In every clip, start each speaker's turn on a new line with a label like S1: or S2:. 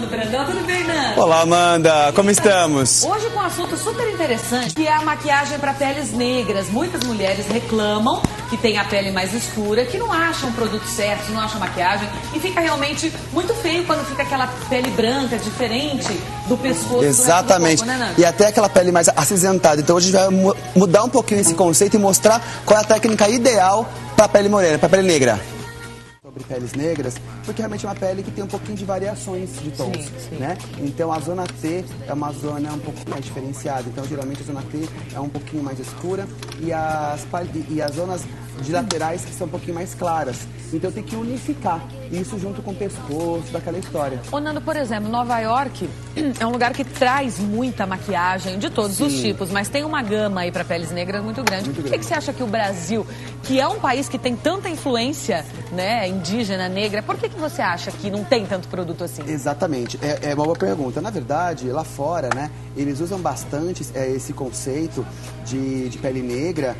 S1: Brandão. Tudo bem, Nando?
S2: Olá, Amanda. Como estamos?
S1: Hoje com um assunto super interessante, que é a maquiagem para peles negras. Muitas mulheres reclamam que tem a pele mais escura, que não acham o produto certo, não acham maquiagem, e fica realmente muito feio quando fica aquela pele branca, diferente do pescoço.
S2: Exatamente.
S1: Do corpo, né, Nando?
S2: E até aquela pele mais acinzentada. Então hoje a gente vai mudar um pouquinho esse conceito e mostrar qual é a técnica ideal para a pele morena, para a pele negra. Sobre peles negras, porque realmente é uma pele que tem um pouquinho de variações de tons, né? Então a zona T é uma zona um pouco mais diferenciada, então geralmente a zona T é um pouquinho mais escura e as zonas de laterais que são um pouquinho mais claras. Então tem que unificar isso junto com o pescoço, daquela história.
S1: Ô, Nando, por exemplo, Nova York é um lugar que traz muita maquiagem de todos os tipos, mas tem uma gama aí para peles negras muito grande. Por que você acha que o Brasil, que é um país que tem tanta influência, né, indígena, negra, por que você acha que não tem tanto produto assim?
S2: Exatamente, é uma boa pergunta. Na verdade, lá fora, né, eles usam bastante esse conceito de pele negra,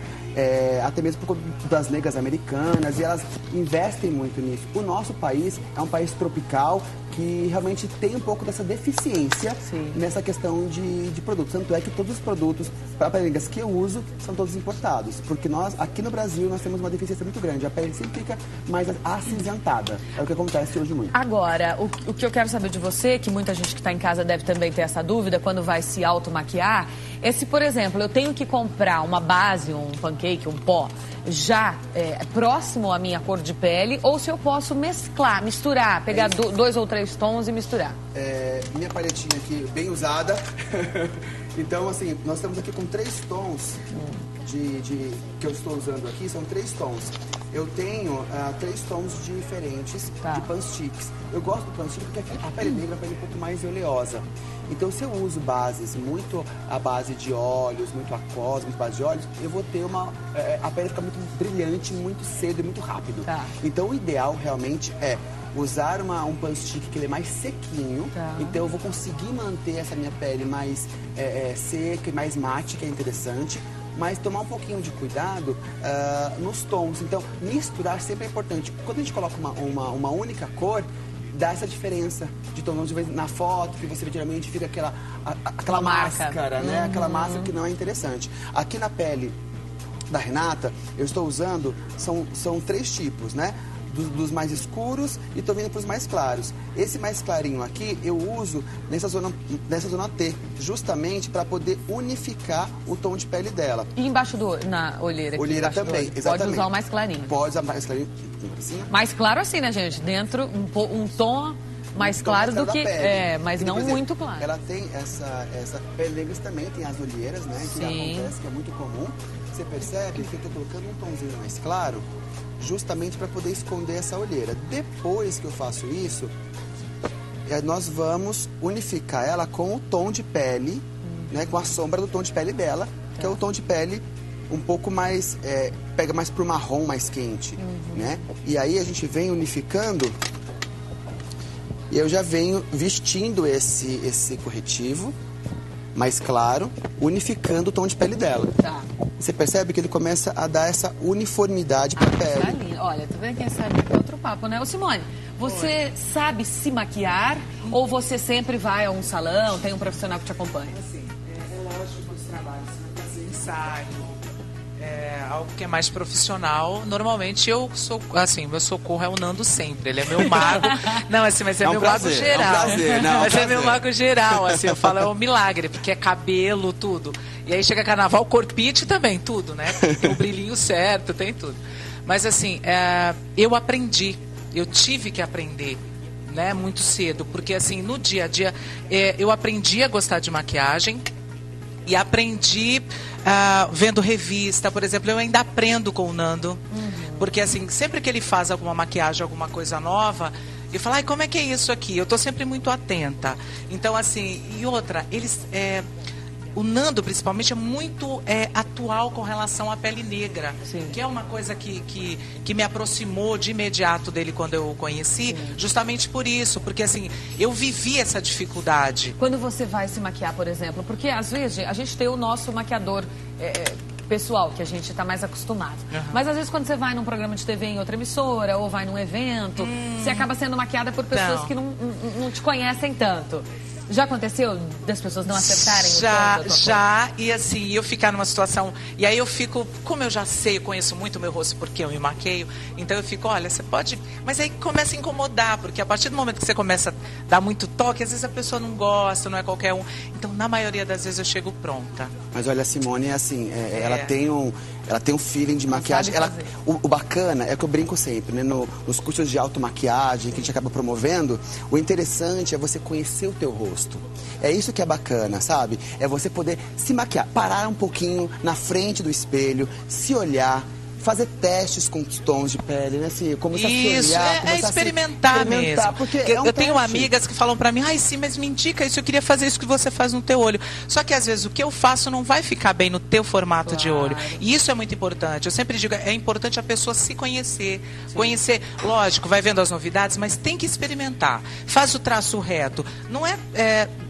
S2: até mesmo por conta das negras americanas, e elas investem muito nisso. O nosso país é um país tropical que realmente tem um pouco dessa deficiência nessa questão de produtos. Tanto é que todos os produtos para pele negras que eu uso são todos importados, porque nós, aqui no Brasil, nós temos uma deficiência muito grande. A pele sempre fica mais acinzentada. É o que acontece hoje muito.
S1: Agora, o que eu quero saber de você, que muita gente que está em casa deve também ter essa dúvida quando vai se automaquiar, é se, por exemplo, eu tenho que comprar uma base, um pancake, um pó, já próximo à minha cor de pele, ou se eu posso mesclar, misturar, pegar 2 ou 3 tons e misturar.
S2: Minha paletinha aqui bem usada. Então, assim, nós estamos aqui com 3 tons que eu estou usando aqui, são 3 tons. Eu tenho 3 tons diferentes de pan sticks. Eu gosto do pan stick porque a pele negra é uma pele um pouco mais oleosa. Então, se eu uso bases muito à base de óleos, muito aquosa, muito base de óleos, eu vou ter a pele fica muito brilhante, muito cedo e muito rápido. Então, o ideal realmente é usar um pan stick que ele é mais sequinho, então eu vou conseguir manter essa minha pele mais seca e mais mate, que é interessante, mas tomar um pouquinho de cuidado nos tons. Então, misturar sempre é importante. Quando a gente coloca uma única cor, dá essa diferença de tom. Na foto, que você vê, geralmente fica aquela máscara, né? Aquela máscara que não é interessante. Aqui na pele da Renata, eu estou usando, são 3 tipos, né? Dos mais escuros e estou vindo para os mais claros. Esse mais clarinho aqui eu uso nessa zona T, justamente para poder unificar o tom de pele dela.
S1: E embaixo na olheira aqui?
S2: Olheira também, exatamente.
S1: Pode usar o mais clarinho?
S2: Pode usar mais clarinho, assim.
S1: Mais claro assim, né, gente? Dentro, um tom mais claro do que... mas não muito claro.
S2: Ela tem essa pele negra também, tem as olheiras, né? Que acontece, que é muito comum. Você percebe que eu estou colocando um tomzinho mais claro, justamente para poder esconder essa olheira. Depois que eu faço isso, nós vamos unificar ela com o tom de pele, né, com a sombra do tom de pele dela, que é o tom de pele um pouco mais, pega mais pro marrom, mais quente, né? E aí a gente vem unificando, e eu já venho vestindo esse corretivo mais claro, unificando o tom de pele dela. Você percebe que ele começa a dar essa uniformidade para a pele.
S1: Olha, tá vendo que esse é outro papo, né? Ô, Simone, você sabe se maquiar ou você sempre vai a um salão, tem um profissional que te acompanha?
S3: Assim, é lógico os trabalhos, fazer ensaio, algo que é mais profissional. Normalmente eu sou, assim, meu socorro é o Nando sempre, ele é meu mago. Não, assim, mas é meu mago geral.
S2: É um prazer, não,
S3: mas é meu mago geral, assim, eu falo, é um milagre, porque é cabelo, tudo. E aí chega carnaval, corpite também, tudo, né? Tem o brilhinho certo, tem tudo. Mas assim, eu aprendi, eu tive que aprender, né, muito cedo, porque assim, no dia a dia, eu aprendi a gostar de maquiagem e aprendi vendo revista, por exemplo, eu ainda aprendo com o Nando, porque assim, sempre que ele faz alguma maquiagem, alguma coisa nova, eu falo, ai, como é que é isso aqui? Eu tô sempre muito atenta. Então, assim, e outra, o Nando, principalmente, é muito atual com relação à pele negra, que é uma coisa que me aproximou de imediato dele quando eu o conheci, justamente por isso, porque assim, eu vivi essa dificuldade.
S1: Quando você vai se maquiar, por exemplo, porque às vezes a gente tem o nosso maquiador pessoal, que a gente está mais acostumado. Mas às vezes quando você vai num programa de TV em outra emissora, ou vai num evento, você acaba sendo maquiada por pessoas que não te conhecem tanto. Já aconteceu das pessoas não acertarem o tom da tua
S3: Já, e assim, eu ficar numa situação... E aí eu fico, como eu já sei, eu conheço muito o meu rosto porque eu me maqueio, então eu fico, olha, você pode... Mas aí começa a incomodar, porque a partir do momento que você começa a dar muito toque, às vezes a pessoa não gosta, não é qualquer um. Então, na maioria das vezes, eu chego pronta.
S2: Mas olha, a Simone é assim, ela tem um feeling de maquiagem. O bacana é que eu brinco sempre, né? Nos cursos de automaquiagem que a gente acaba promovendo, o interessante é você conhecer o teu rosto. É isso que é bacana, sabe? É você poder se maquiar, parar um pouquinho na frente do espelho, se olhar, fazer testes com os tons de pele, né? Assim, começar a se olhar,
S3: é experimentar mesmo.
S2: Porque
S3: eu tenho amigas que falam pra mim, ai sim, mas me indica isso, eu queria fazer isso que você faz no teu olho. Só que às vezes o que eu faço não vai ficar bem no teu formato de olho. E isso é muito importante. Eu sempre digo, é importante a pessoa se conhecer. Sim. Conhecer, lógico, vai vendo as novidades, mas tem que experimentar. Faz o traço reto. Não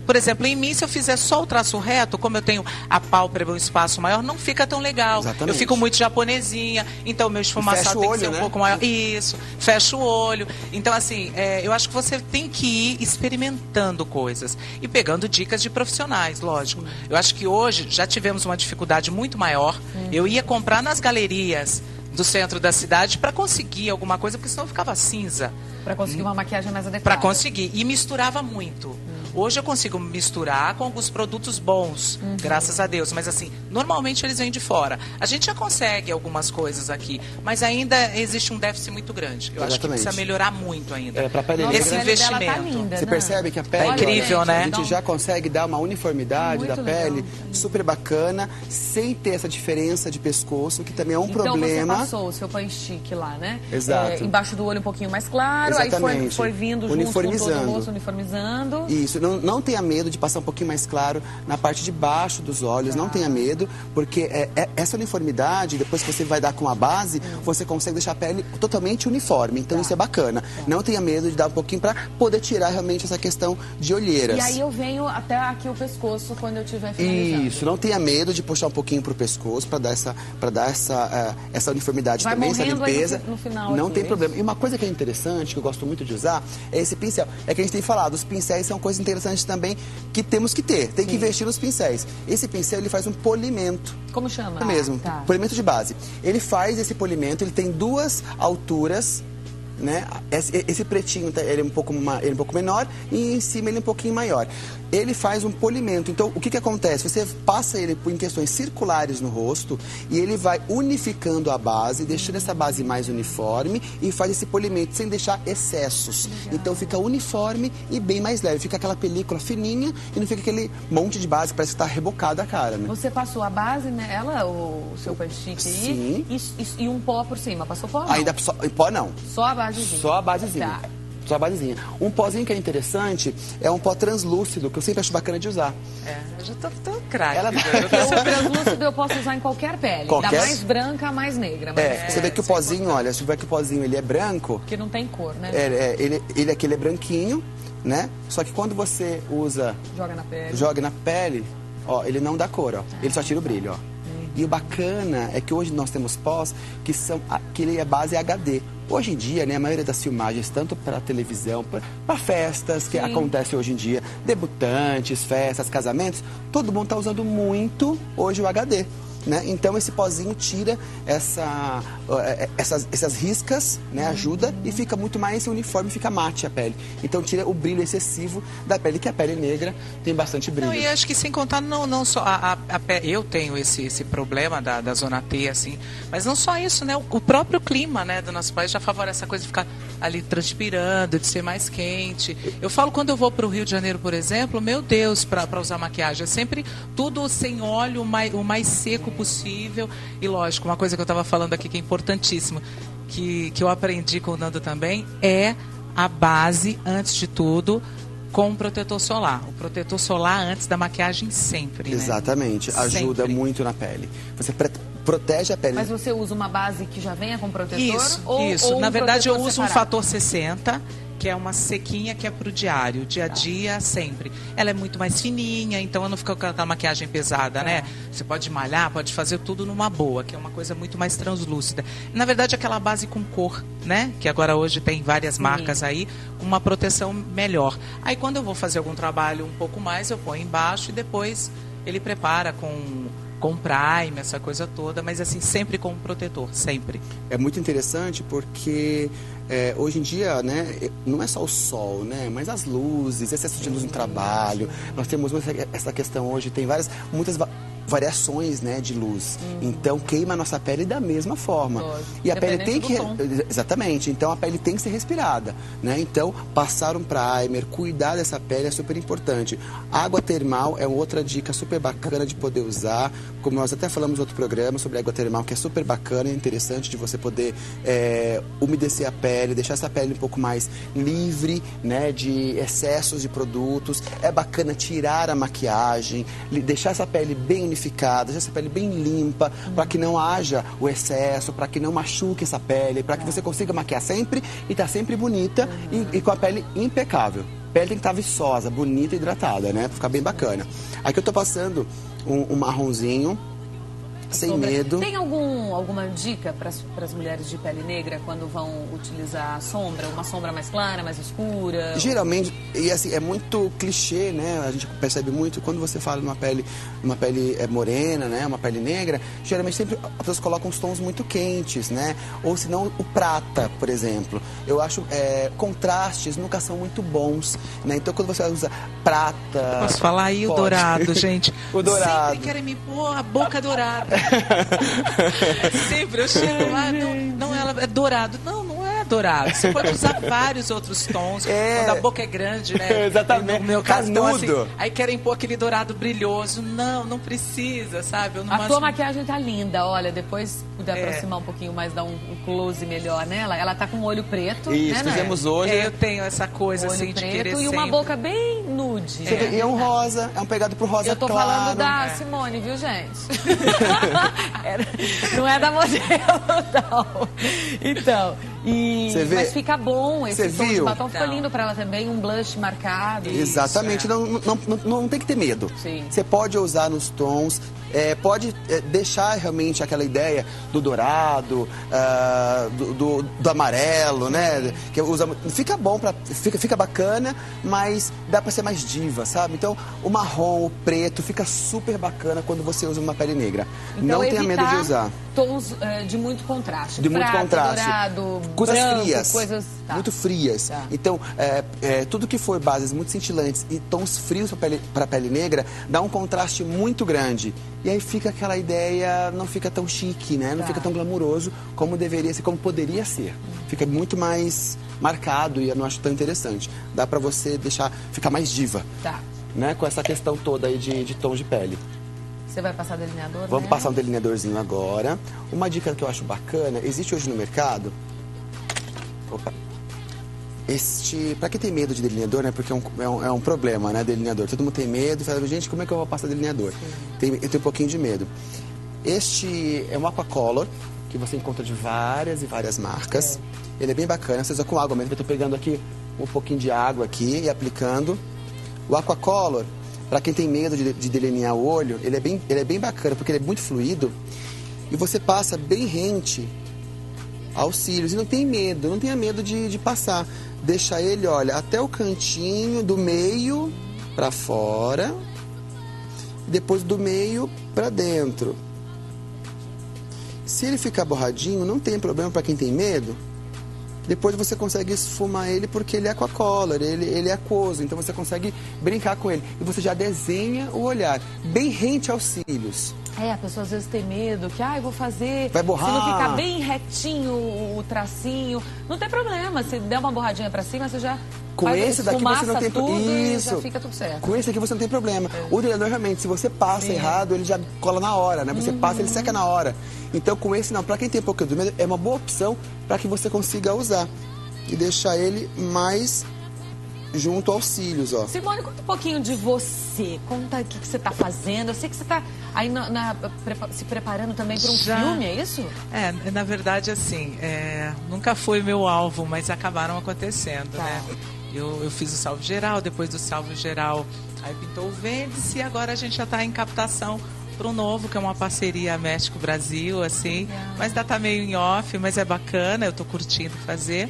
S3: por exemplo, em mim, se eu fizer só o traço reto, como eu tenho a pálpebra um espaço maior, não fica tão legal.
S2: Exatamente.
S3: Eu fico muito japonesinha, então o meu esfumaçado tem que ser um pouco maior. Isso, fecha o olho. Então, assim, eu acho que você tem que ir experimentando coisas e pegando dicas de profissionais, lógico. Eu acho que hoje já tivemos uma dificuldade muito maior. Eu ia comprar nas galerias do centro da cidade para conseguir alguma coisa, porque senão eu ficava cinza.
S1: Para conseguir uma maquiagem mais adequada.
S3: Para conseguir. E misturava muito. Hoje eu consigo misturar com alguns produtos bons, graças a Deus. Mas assim, normalmente eles vêm de fora. A gente já consegue algumas coisas aqui, mas ainda existe um déficit muito grande. Eu acho que precisa melhorar muito ainda.
S2: Pra pele
S3: esse investimento.
S1: Tá linda,
S2: você percebe que a pele...
S3: É incrível, né?
S2: A gente já consegue dar uma uniformidade da pele super bacana, sem ter essa diferença de pescoço, que também é um problema.
S1: Então você passou o seu pan stick lá, né?
S2: Exato.
S1: Embaixo do olho um pouquinho mais claro,
S2: exatamente.
S1: Aí foi vindo junto com todo o rosto, uniformizando.
S2: Isso, não tenha medo de passar um pouquinho mais claro na parte de baixo dos olhos, não tenha medo, porque essa uniformidade, depois que você vai dar com a base, você consegue deixar a pele totalmente uniforme, então isso é bacana. Não tenha medo de dar um pouquinho para poder tirar realmente essa questão de olheiras.
S1: E aí eu venho até aqui o pescoço quando eu estiver finalizando.
S2: Isso, não tenha medo de puxar um pouquinho pro pescoço para dar essa uniformidade
S1: vai
S2: também, essa limpeza.
S1: Aí no final
S2: não
S1: aqui,
S2: tem problema. E uma coisa que é interessante, que eu gosto muito de usar, é esse pincel. É que a gente tem falado, os pincéis são coisas interessantes também que temos que ter. Tem que investir nos pincéis. Esse pincel, ele faz um polimento.
S1: Como chama?
S2: É mesmo, polimento de base. Ele faz esse polimento, ele tem duas alturas, né? Esse pretinho ele é um pouco menor e em cima ele é um pouquinho maior. Ele faz um polimento. Então, o que acontece? Você passa ele em questões circulares no rosto e ele vai unificando a base, deixando essa base mais uniforme e faz esse polimento sem deixar excessos. Então, fica uniforme e bem mais leve. Fica aquela película fininha e não fica aquele monte de base que parece que está rebocada a cara, né?
S1: Você passou a base, né? O seu pan stick aí e um pó por cima. Passou pó? Não?
S2: Ainda pó não.
S1: Só a basezinha.
S2: Só a basezinha.
S1: Tá.
S2: Só a basezinha. Um pozinho que é interessante é um pó translúcido, que eu sempre acho bacana de usar.
S3: Eu já tô craque.
S1: O translúcido eu posso usar em qualquer pele. Da mais branca a mais negra.
S2: Você vê que o pozinho, olha, se você vê que o pozinho ele é branco...
S1: Porque não tem cor, né?
S2: Ele aqui ele é branquinho, né? Só que quando você usa... Joga na pele, ó, ele não dá cor, ó. Ele só tira o brilho, ó. E o bacana é que hoje nós temos pós que ele é base HD. Hoje em dia, né, a maioria das filmagens, tanto para televisão, para festas que acontecem hoje em dia, debutantes, festas, casamentos, todo mundo está usando muito hoje o HD. Né? Então esse pozinho tira essas riscas, né? Ajuda e fica muito mais uniforme, fica mate a pele. Então tira o brilho excessivo da pele, que a pele negra tem bastante brilho.
S3: Não, e acho que sem contar, não só a pele, eu tenho esse problema da zona T, assim, mas não só isso, né? O próprio clima, né, do nosso país já favorece essa coisa de ficar ali transpirando, de ser mais quente. Eu falo quando eu vou para o Rio de Janeiro, por exemplo, meu Deus, para usar maquiagem, é sempre tudo sem óleo, o mais seco possível. E lógico, uma coisa que eu estava falando aqui que é importantíssimo, que eu aprendi com o Nando também, é a base, antes de tudo, com o protetor solar. O protetor solar antes da maquiagem sempre, né?
S2: Exatamente, ajuda muito na pele. Você protege a pele.
S1: Mas você usa uma base que já venha com protetor?
S3: Isso.
S1: Ou
S3: Na verdade, eu uso
S1: separado?
S3: um fator 60, que é uma sequinha que é pro diário, dia a dia, sempre. Ela é muito mais fininha, então eu não fico com aquela maquiagem pesada, né? Você pode malhar, pode fazer tudo numa boa, que é uma coisa muito mais translúcida. Na verdade, aquela base com cor, né? Que agora hoje tem várias marcas aí, uma proteção melhor. Aí quando eu vou fazer algum trabalho um pouco mais, eu ponho embaixo e depois ele prepara com prime, essa coisa toda, mas assim, sempre com um protetor, sempre.
S2: É muito interessante porque hoje em dia, né, não é só o sol, né, mas as luzes, excesso de luz no trabalho. Nós temos essa questão hoje, tem muitas variações, né, de luz. Então queima a nossa pele da mesma forma. E a pele tem que exatamente. Então a pele tem que ser respirada, né? Então passar um primer, cuidar dessa pele é super importante. Água termal é outra dica super bacana de poder usar. Como nós até falamos em outro programa sobre água termal, que é super bacana e interessante de você poder umedecer a pele, deixar essa pele um pouco mais livre, né, de excessos de produtos. É bacana tirar a maquiagem, deixar essa pele bem unificada, deixar essa pele bem limpa, para que não haja o excesso, para que não machuque essa pele, para que você consiga maquiar sempre e estar sempre bonita e com a pele impecável. A pele tem que estar viçosa, bonita e hidratada, né? Pra ficar bem bacana. Aqui eu tô passando um marronzinho, sem medo.
S1: Tem alguma dica para as mulheres de pele negra quando vão utilizar a sombra? Uma sombra mais clara, mais escura?
S2: Geralmente, e assim, é muito clichê, né? A gente percebe muito quando você fala numa pele morena, né? Uma pele negra, geralmente sempre as pessoas colocam os tons muito quentes, né? Ou senão o prata, por exemplo. Eu acho contrastes nunca são muito bons, né? Então quando você usa prata...
S3: Posso falar aí o dourado, gente?
S2: O dourado.
S3: Sempre querem me pôr a boca dourada. Sempre eu chego lá, não, ela é dourado. Não é dourado. Você pode usar vários outros tons. Quando a boca é grande, né?
S2: Exatamente.
S3: No meu caso, então, assim,
S2: Canudo.
S3: aí querem pôr aquele dourado brilhoso. Não precisa, sabe?
S1: A tua maquiagem tá linda, olha, depois puder aproximar um pouquinho mais, dar um close melhor nela. Ela tá com o olho preto,
S2: isso,
S1: né?
S2: fizemos hoje.
S3: Eu tenho essa coisa
S1: olho
S3: assim de querer
S1: preto e uma boca bem nude.
S2: E é um rosa, é um pegado pro rosa
S1: claro. Eu tô falando da Simone, viu, gente? Não é da modelo, não. Então, mas fica bom esse tom de batom. Ficou lindo pra ela também, um blush marcado.
S2: Exatamente, não tem que ter medo.
S1: Sim.
S2: Você pode usar nos tons, pode deixar realmente aquela ideia do dourado, do amarelo, né? Que fica bom, fica bacana, mas dá pra ser mais diva, sabe? Então, o marrom, o preto, fica super bacana quando você usa uma pele negra. Então, não tenha medo de usar.
S1: Tons de muito contraste.
S2: De muito contraste.
S1: Dourado,
S2: coisas
S1: branco,
S2: frias.
S1: Coisas...
S2: Muito frias. Então, tudo que for bases muito cintilantes e tons frios para a pele negra, dá um contraste muito grande. E aí fica aquela ideia, não fica tão chique, né? Não fica tão glamuroso como deveria ser, como poderia ser. Fica muito mais marcado e eu não acho tão interessante. Dá pra você ficar mais diva. Né? Com essa questão toda aí de tons de pele.
S1: Você vai passar delineador?
S2: Vamos passar um delineadorzinho agora. Uma dica que eu acho bacana, existe hoje no mercado... Opa! Pra quem tem medo de delineador, né? Porque é um problema, né? Delineador. Todo mundo tem medo. Fala, gente, como é que eu vou passar delineador? Eu tenho um pouquinho de medo. Este é um Aquacolor, que você encontra de várias e várias marcas. Ele é bem bacana. Você usa com água mesmo. Eu tô pegando aqui um pouquinho de água aqui e aplicando. O Aquacolor, para quem tem medo de delinear o olho, ele é bem bacana, porque ele é muito fluido. E você passa bem rente aos cílios. E não tenha medo de passar. Deixa ele, olha, até o cantinho do meio para fora. E depois do meio para dentro. Se ele ficar borradinho, não tem problema para quem tem medo. Depois você consegue esfumar ele porque ele é Aquacolor, ele é aquoso. Então você consegue brincar com ele. E você já desenha o olhar bem rente aos cílios.
S1: A pessoa às vezes tem medo que, eu vou fazer...
S2: Vai borrar.
S1: Se não ficar bem retinho o tracinho, não tem problema. Se der uma borradinha pra cima, você já...
S2: Com esse daqui você não tem
S1: problema. Isso. E já fica tudo certo.
S2: Com esse aqui você não tem problema. O delineador realmente, se você passa errado, ele já cola na hora, né? Você passa, ele seca na hora. Então com esse não, pra quem tem pouco de medo, é uma boa opção para que você consiga usar. E deixar ele mais junto aos cílios, ó.
S1: Simone, conta um pouquinho de você. Conta o que você está fazendo. Eu sei que você está aí se preparando também para um filme, é isso?
S3: Na verdade, assim, nunca foi meu alvo, mas acabaram acontecendo, né? Eu fiz o Salve Geral, depois do Salve Geral, aí pintou o Vênice e agora a gente já está em captação para um novo, que é uma parceria México-Brasil, assim. Mas ainda tá meio em off, mas é bacana, eu tô curtindo fazer.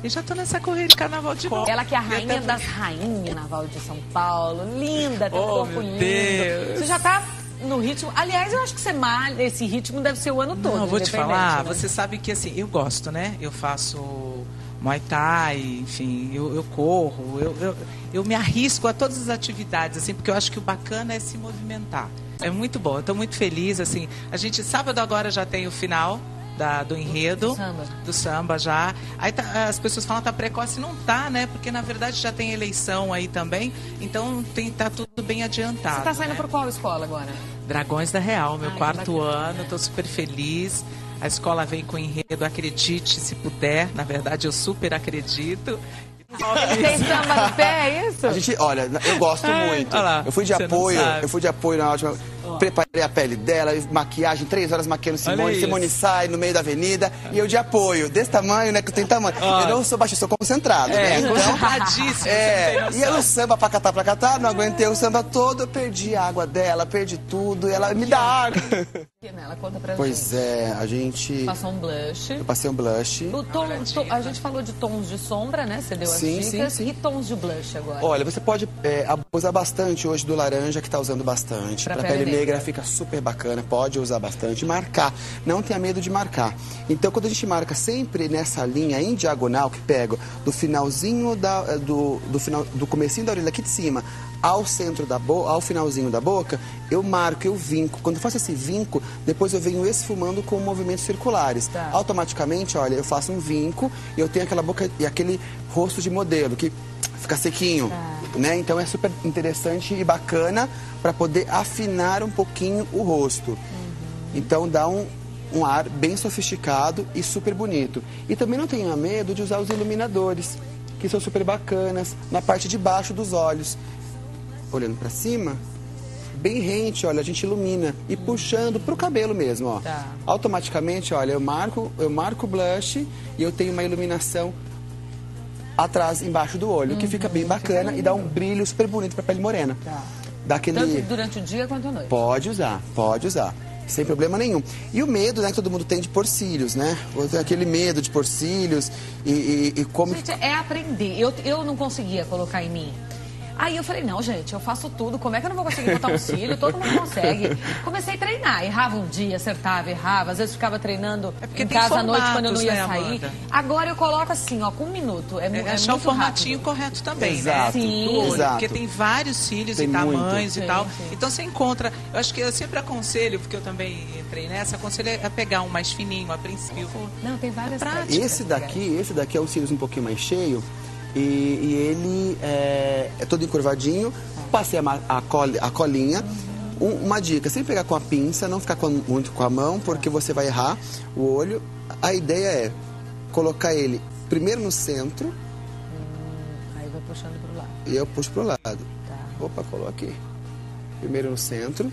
S3: E já tô nessa corrida de carnaval de novo.
S1: Ela que é a rainha das rainhas, Carnaval de São Paulo. Linda, tem um corpo lindo.
S3: Deus.
S1: Você já tá no ritmo. Aliás, eu acho que você malha, esse ritmo deve ser o ano todo.
S3: Não, vou te falar,
S1: né?
S3: você sabe que assim, eu gosto, né? Eu faço Muay Thai, enfim, eu corro, eu me arrisco a todas as atividades, assim, porque eu acho que o bacana é se movimentar. É muito bom, eu tô muito feliz, assim. A gente, sábado agora já tem o final do enredo, do samba já. Aí as pessoas falam tá precoce, não tá, né? Porque na verdade já tem eleição aí também, então tá tudo bem adiantado.
S1: Você tá saindo
S3: né?
S1: por qual escola agora?
S3: Dragões da Real, meu quarto ano, tô super feliz. A escola vem com enredo, acredite se puder, na verdade eu super acredito.
S1: Tem samba no pé, é isso?
S2: A gente, olha, eu gosto muito.
S3: Lá,
S2: eu fui de apoio na última. Preparei a pele dela, maquiagem, 3 horas maquiando Simone. Simone sai no meio da avenida e eu de apoio. Desse tamanho, né? Que eu tenho tamanho. Eu não sou baixista, sou concentrado, né? Então,
S3: concentradíssimo.
S2: E eu no samba pra catar, não aguentei o samba todo, eu perdi a água dela, perdi tudo. E ela me dá água.
S1: Ela conta pra
S2: Pois
S1: gente.
S2: a gente.
S1: Passou um blush.
S2: Eu passei um blush.
S1: A gente falou de tons de sombra, né? Você deu as dicas.
S2: Sim.
S1: E tons de blush agora?
S2: Olha, você pode abusar bastante hoje do laranja, que tá usando bastante. Pra pele negra fica super bacana, pode usar bastante. Marcar, não tenha medo de marcar. Então, quando a gente marca sempre nessa linha em diagonal, que pega do finalzinho do comecinho da orelha aqui de cima ao centro da boca, ao finalzinho da boca, eu marco, eu vinco. Quando eu faço esse vinco, depois eu venho esfumando com movimentos circulares. Automaticamente, olha, eu faço um vinco e eu tenho aquela boca e aquele rosto de modelo que fica sequinho, né? Então é super interessante e bacana para poder afinar um pouquinho o rosto. Então dá um ar bem sofisticado e super bonito. E também não tenha medo de usar os iluminadores, que são super bacanas, na parte de baixo dos olhos. Olhando para cima, bem rente, olha, a gente ilumina. E puxando pro cabelo mesmo, ó. Automaticamente, olha, eu marco o blush e eu tenho uma iluminação atrás, embaixo do olho, que fica bem bacana e dá um brilho super bonito pra pele morena. Dá aquele...
S1: Tanto durante o dia quanto à noite?
S2: Pode usar. Sem problema nenhum. E o medo, né, que todo mundo tem de pôr cílios, né? Tem aquele medo de pôr cílios e como...
S1: Gente, é aprender. Eu não conseguia colocar em mim. Aí eu falei, não, gente, eu faço tudo, como é que eu não vou conseguir botar um cílio? Todo mundo consegue. Comecei a treinar, errava um dia, acertava, errava, às vezes ficava treinando em casa à noite quando eu não ia sair.
S3: Amanda?
S1: Agora eu coloco assim, ó, com 1 minuto. É
S3: achar o formatinho
S1: rápido.
S3: correto também,
S2: Exato.
S3: né?
S1: Sim.
S3: Do olho,
S2: Exato.
S3: porque tem vários cílios
S2: Tem
S3: e tamanhos
S2: muito.
S3: e tal.
S1: Sim.
S3: Então você encontra, eu acho que eu sempre aconselho, porque eu também entrei nessa, aconselho a pegar um mais fininho a princípio.
S1: Não, tem várias práticas.
S2: Esse daqui é um cílios um pouquinho mais cheio e ele é todo encurvadinho. Passei a colinha. Uma dica, sempre pegar com a pinça, não ficar muito com a mão, porque você vai errar o olho. A ideia é colocar ele primeiro no centro.
S1: Aí vai puxando pro lado.
S2: E eu puxo pro lado. Opa, coloquei. Primeiro no centro.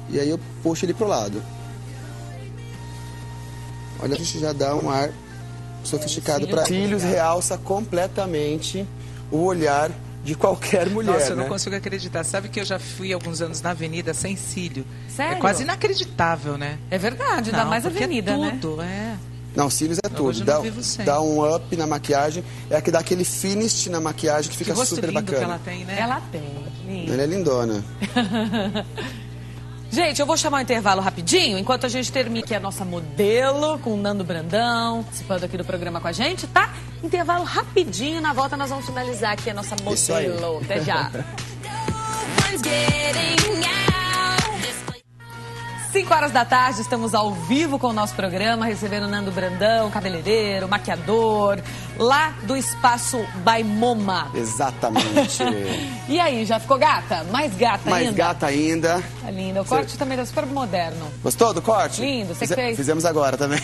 S2: E aí eu puxo ele pro lado. Olha, a gente já dá um ar sofisticado para cílios, realça completamente o olhar de qualquer mulher.
S3: Nossa, eu não
S2: né?
S3: consigo acreditar. Sabe que eu já fui alguns anos na avenida sem cílio?
S1: Sério?
S3: É quase inacreditável, né?
S1: É verdade, ainda mais
S3: porque
S1: avenida,
S3: é tudo, né?
S2: Não, cílios é tudo.
S3: Hoje eu não vivo sem.
S2: Dá um up na maquiagem. É que dá aquele finish na maquiagem que fica
S3: Que rosto
S2: super
S3: lindo
S2: bacana.
S3: que ela tem, né?
S1: Ela tem. Lindo.
S2: Ela é lindona.
S1: Gente, eu vou chamar um intervalo rapidinho, enquanto a gente termina aqui a nossa modelo com o Nando Brandão, participando aqui do programa com a gente, tá? Intervalo rapidinho, na volta nós vamos finalizar aqui a nossa
S2: Isso aí.
S1: modelo. Até já. 5 horas da tarde, estamos ao vivo com o nosso programa, recebendo o Nando Brandão, cabeleireiro, maquiador, lá do Espaço by MoMA.
S2: Exatamente.
S1: E aí, já ficou gata? Mais gata
S2: Mais
S1: ainda?
S2: gata ainda.
S1: Tá linda. O corte também tá super moderno.
S2: Gostou do corte?
S1: Lindo, você que fez?
S2: Fizemos agora também.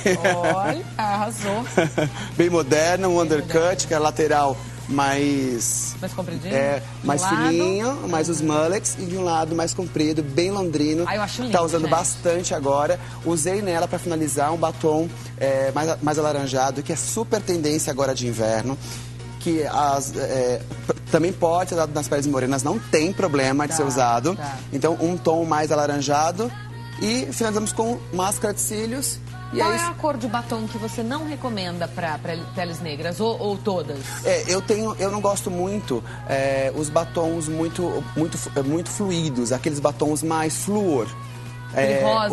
S1: Olha, arrasou.
S2: Bem moderno, um undercut, que é lateral mais
S1: compridinho?
S2: Mais fininho, mais os mullets, e de um lado mais comprido, bem londrino.
S1: Eu acho lindo,
S2: tá usando
S1: gente.
S2: bastante agora. Usei nela para finalizar um batom mais alaranjado, que é super tendência agora de inverno. Que também pode ser usado nas peles morenas, não tem problema de ser usado. Então, um tom mais alaranjado. E finalizamos com máscara de cílios.
S1: Qual é a cor de batom que você não recomenda para peles negras, ou todas?
S2: Eu não gosto muito os batons muito fluidos, aqueles batons mais flúor.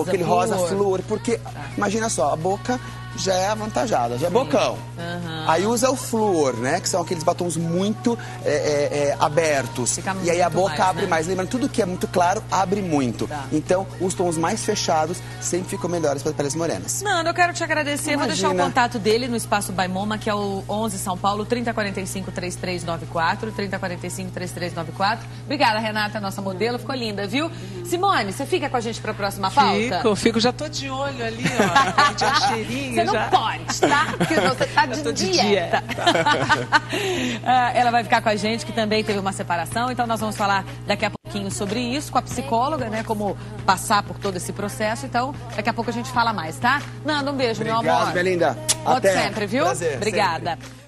S2: Aquele rosa flúor, porque imagina só, a boca já é avantajada, já é bocão. Aí usa o flúor, né? Que são aqueles batons muito abertos. E aí a boca abre mais. Lembrando, tudo que é muito claro abre muito. Então, os tons mais fechados sempre ficam melhores para peles morenas.
S1: Nando, eu quero te agradecer. Vou deixar o contato dele no Espaço by MoMA, que é o 11 São Paulo, 3045-3394, 3045-3394. Obrigada, Renata, nossa modelo. Ficou linda, viu? Simone, você fica com a gente para a próxima pauta?
S3: Fico. Já tô de olho ali, ó. De cheirinho.
S1: Você não pode, tá? Porque você tá de dieta. Ela vai ficar com a gente, que também teve uma separação. Então nós vamos falar daqui a pouquinho sobre isso com a psicóloga, né? Como passar por todo esse processo. Então, daqui a pouco a gente fala mais, tá? Nando, um beijo, meu amor.
S2: Obrigado, minha linda.
S1: Volte sempre, viu?
S2: Prazer,
S1: Obrigada.
S2: Sempre.